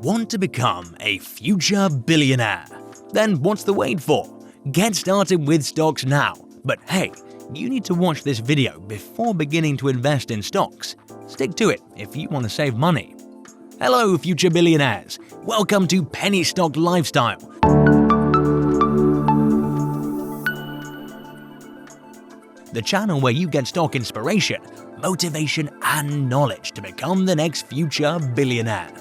Want to become a future billionaire? Then what's the wait for? Get started with stocks now. But hey, you need to watch this video before beginning to invest in stocks. Stick to it if you want to save money. Hello, future billionaires. Welcome to Pennystock Lifestyle. The channel where you get stock inspiration, motivation, and knowledge to become the next future billionaire.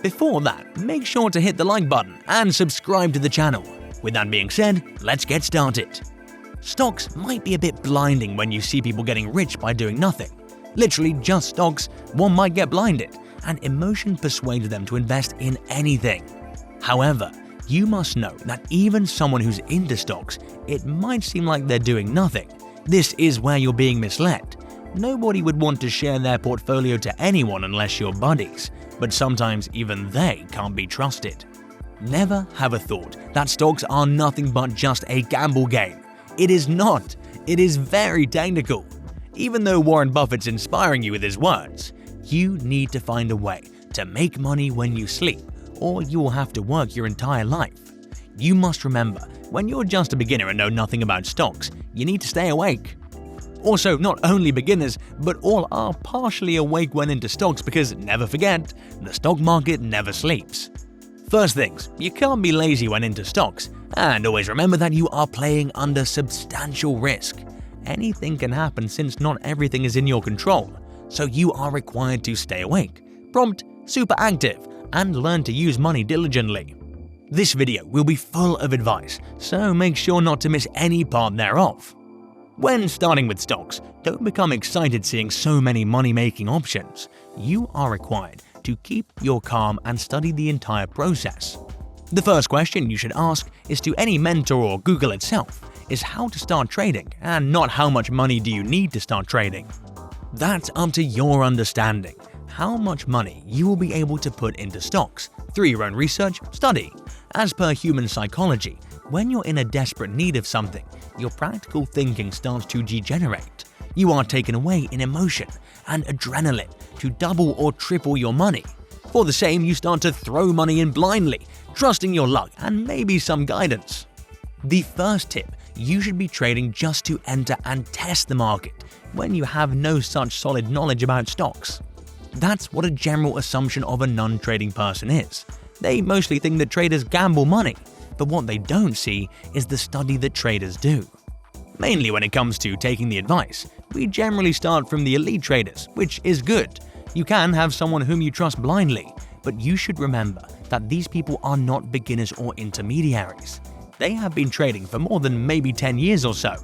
Before that, make sure to hit the like button and subscribe to the channel. With that being said, let's get started. Stocks might be a bit blinding when you see people getting rich by doing nothing. Literally just stocks, one might get blinded, and emotion persuades them to invest in anything. However, you must know that even someone who's into stocks, it might seem like they're doing nothing. This is where you're being misled. Nobody would want to share their portfolio to anyone unless you're buddies, but sometimes even they can't be trusted. Never have a thought that stocks are nothing but just a gamble game. It is not. It is very technical. Even though Warren Buffett's inspiring you with his words, you need to find a way to make money when you sleep, or you will have to work your entire life. You must remember, when you're just a beginner and know nothing about stocks, you need to stay awake. Also, not only beginners, but all are partially awake when into stocks because, never forget, the stock market never sleeps. First things, you can't be lazy when into stocks, and always remember that you are playing under substantial risk. Anything can happen since not everything is in your control, so you are required to stay awake, prompt, super active, and learn to use money diligently. This video will be full of advice, so make sure not to miss any part thereof. When starting with stocks, don't become excited seeing so many money-making options. You are required to keep your calm and study the entire process. The first question you should ask is to any mentor or Google itself is how to start trading, and not how much money do you need to start trading. That's up to your understanding. How much money you will be able to put into stocks through your own research, study. As per human psychology, when you're in a desperate need of something, your practical thinking starts to degenerate. You are taken away in emotion and adrenaline to double or triple your money. For the same, you start to throw money in blindly, trusting your luck and maybe some guidance. The first tip, you should be trading just to enter and test the market when you have no such solid knowledge about stocks. That's what a general assumption of a non-trading person is. They mostly think that traders gamble money, but what they don't see is the study that traders do. Mainly when it comes to taking the advice, we generally start from the elite traders, which is good. You can have someone whom you trust blindly, but you should remember that these people are not beginners or intermediaries. They have been trading for more than maybe 10 years or so.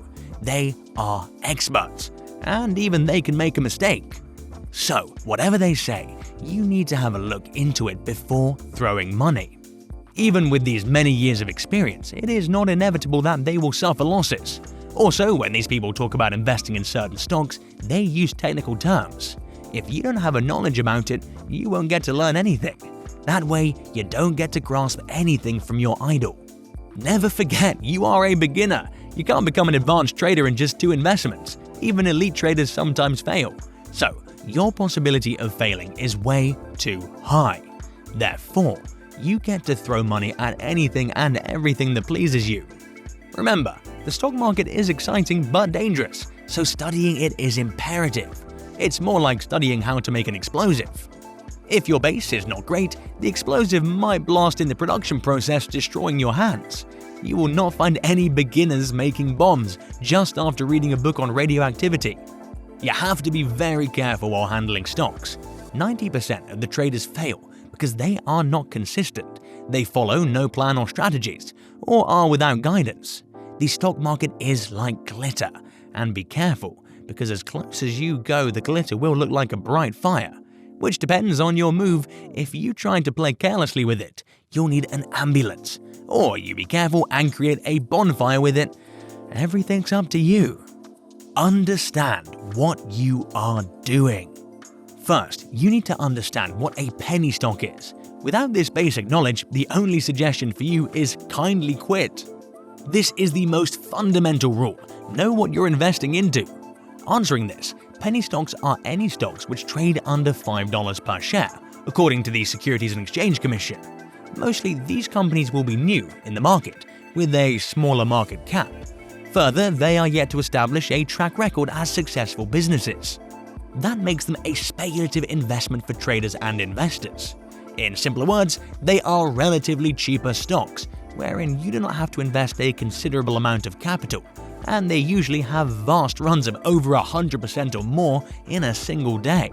They are experts, and even they can make a mistake. So, whatever they say, you need to have a look into it before throwing money. Even with these many years of experience, it is not inevitable that they will suffer losses. Also, when these people talk about investing in certain stocks, they use technical terms. If you don't have a knowledge about it, you won't get to learn anything. That way, you don't get to grasp anything from your idol. Never forget, you are a beginner. You can't become an advanced trader in just 2 investments. Even elite traders sometimes fail. So, your possibility of failing is way too high. Therefore, you get to throw money at anything and everything that pleases you. Remember, the stock market is exciting but dangerous, so studying it is imperative. It's more like studying how to make an explosive. If your base is not great, the explosive might blast in the production process, destroying your hands. You will not find any beginners making bombs just after reading a book on radioactivity. You have to be very careful while handling stocks. 90% of the traders fail because they are not consistent, they follow no plan or strategies, or are without guidance. The stock market is like glitter, and be careful because as close as you go, the glitter will look like a bright fire, which depends on your move. If you try to play carelessly with it, you'll need an ambulance, or you be careful and create a bonfire with it. Everything's up to you. Understand what you are doing. First, you need to understand what a penny stock is. Without this basic knowledge, the only suggestion for you is kindly quit. This is the most fundamental rule. Know what you're investing into. Answering this, penny stocks are any stocks which trade under $5 per share, according to the Securities and Exchange Commission. Mostly, these companies will be new in the market, with a smaller market cap. Further, they are yet to establish a track record as successful businesses. That makes them a speculative investment for traders and investors. In simpler words, they are relatively cheaper stocks, wherein you do not have to invest a considerable amount of capital, and they usually have vast runs of over 100% or more in a single day.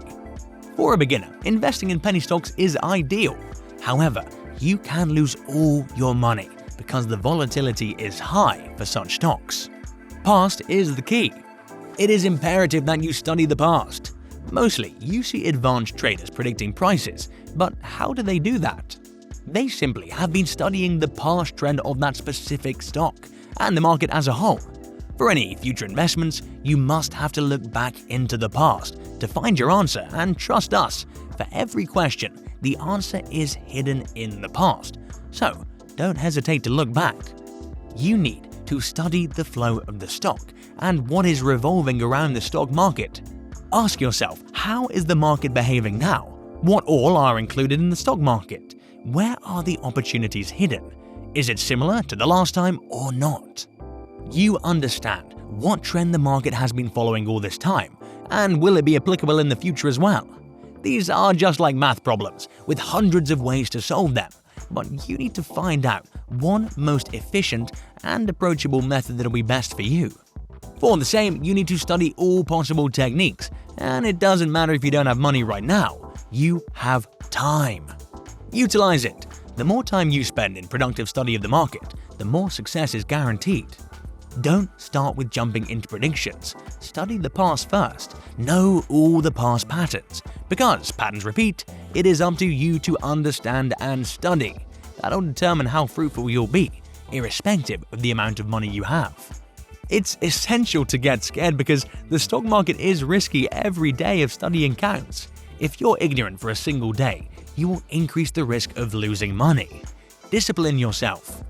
For a beginner, investing in penny stocks is ideal. However, you can lose all your money because the volatility is high for such stocks. Past is the key. It is imperative that you study the past. Mostly, you see advanced traders predicting prices, but how do they do that? They simply have been studying the past trend of that specific stock and the market as a whole. For any future investments, you must have to look back into the past to find your answer, and trust us, for every question, the answer is hidden in the past. So, don't hesitate to look back. You need to study the flow of the stock and what is revolving around the stock market. Ask yourself, how is the market behaving now? What all are included in the stock market? Where are the opportunities hidden? Is it similar to the last time or not? You understand what trend the market has been following all this time, and will it be applicable in the future as well? These are just like math problems, with hundreds of ways to solve them, but you need to find out one most efficient and approachable method that will be best for you. For the same, you need to study all possible techniques, and it doesn't matter if you don't have money right now, you have time. Utilize it. The more time you spend in productive study of the market, the more success is guaranteed. Don't start with jumping into predictions. Study the past first. Know all the past patterns. Because patterns repeat, it is up to you to understand and study. That'll determine how fruitful you'll be, irrespective of the amount of money you have. It's essential to get scared because the stock market is risky. Every day of studying counts. If you're ignorant for a single day, you will increase the risk of losing money. Discipline yourself.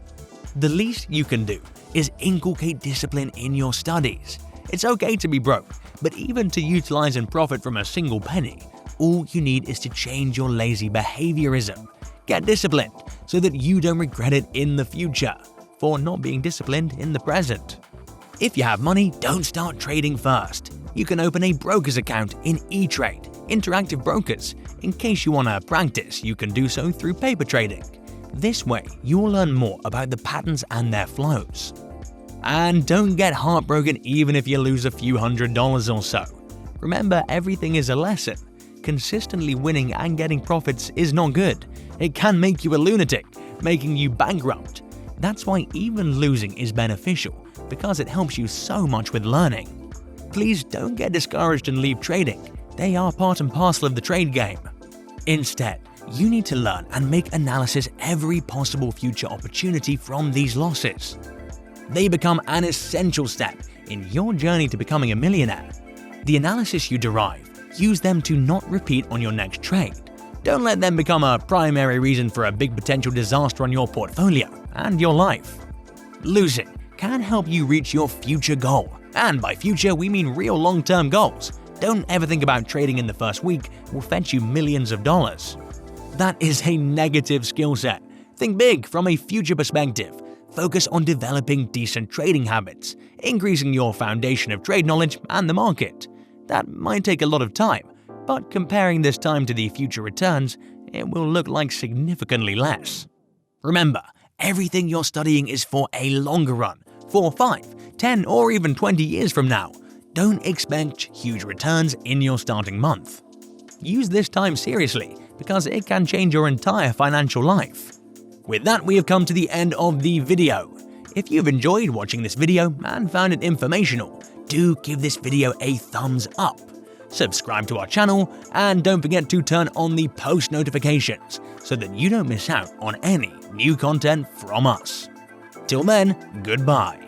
The least you can do is inculcate discipline in your studies. It's okay to be broke, but even to utilize and profit from a single penny, all you need is to change your lazy behaviorism. Get disciplined so that you don't regret it in the future for not being disciplined in the present. If you have money, don't start trading first. You can open a broker's account in E-Trade, Interactive Brokers. In case you want to practice, you can do so through paper trading. This way, you will learn more about the patterns and their flows. And don't get heartbroken even if you lose a few $100s or so. Remember, everything is a lesson. Consistently winning and getting profits is not good. It can make you a lunatic, making you bankrupt. That's why even losing is beneficial, because it helps you so much with learning. Please don't get discouraged and leave trading. They are part and parcel of the trade game. Instead, you need to learn and make analysis every possible future opportunity from these losses. They become an essential step in your journey to becoming a millionaire. The analysis you derive, use them to not repeat on your next trade. Don't let them become a primary reason for a big potential disaster on your portfolio and your life. Losing can help you reach your future goal, and by future we mean real long-term goals. Don't ever think about trading in the first week will fetch you millions of dollars. That is a negative skill set. Think big from a future perspective. Focus on developing decent trading habits, increasing your foundation of trade knowledge and the market. That might take a lot of time, but comparing this time to the future returns, it will look like significantly less. Remember, everything you're studying is for a longer run, for 5, 10, or even 20 years from now. Don't expect huge returns in your starting month. Use this time seriously, because it can change your entire financial life. With that, we have come to the end of the video. If you've enjoyed watching this video and found it informational, do give this video a thumbs up. Subscribe to our channel, and don't forget to turn on the post notifications so that you don't miss out on any new content from us. Till then, goodbye.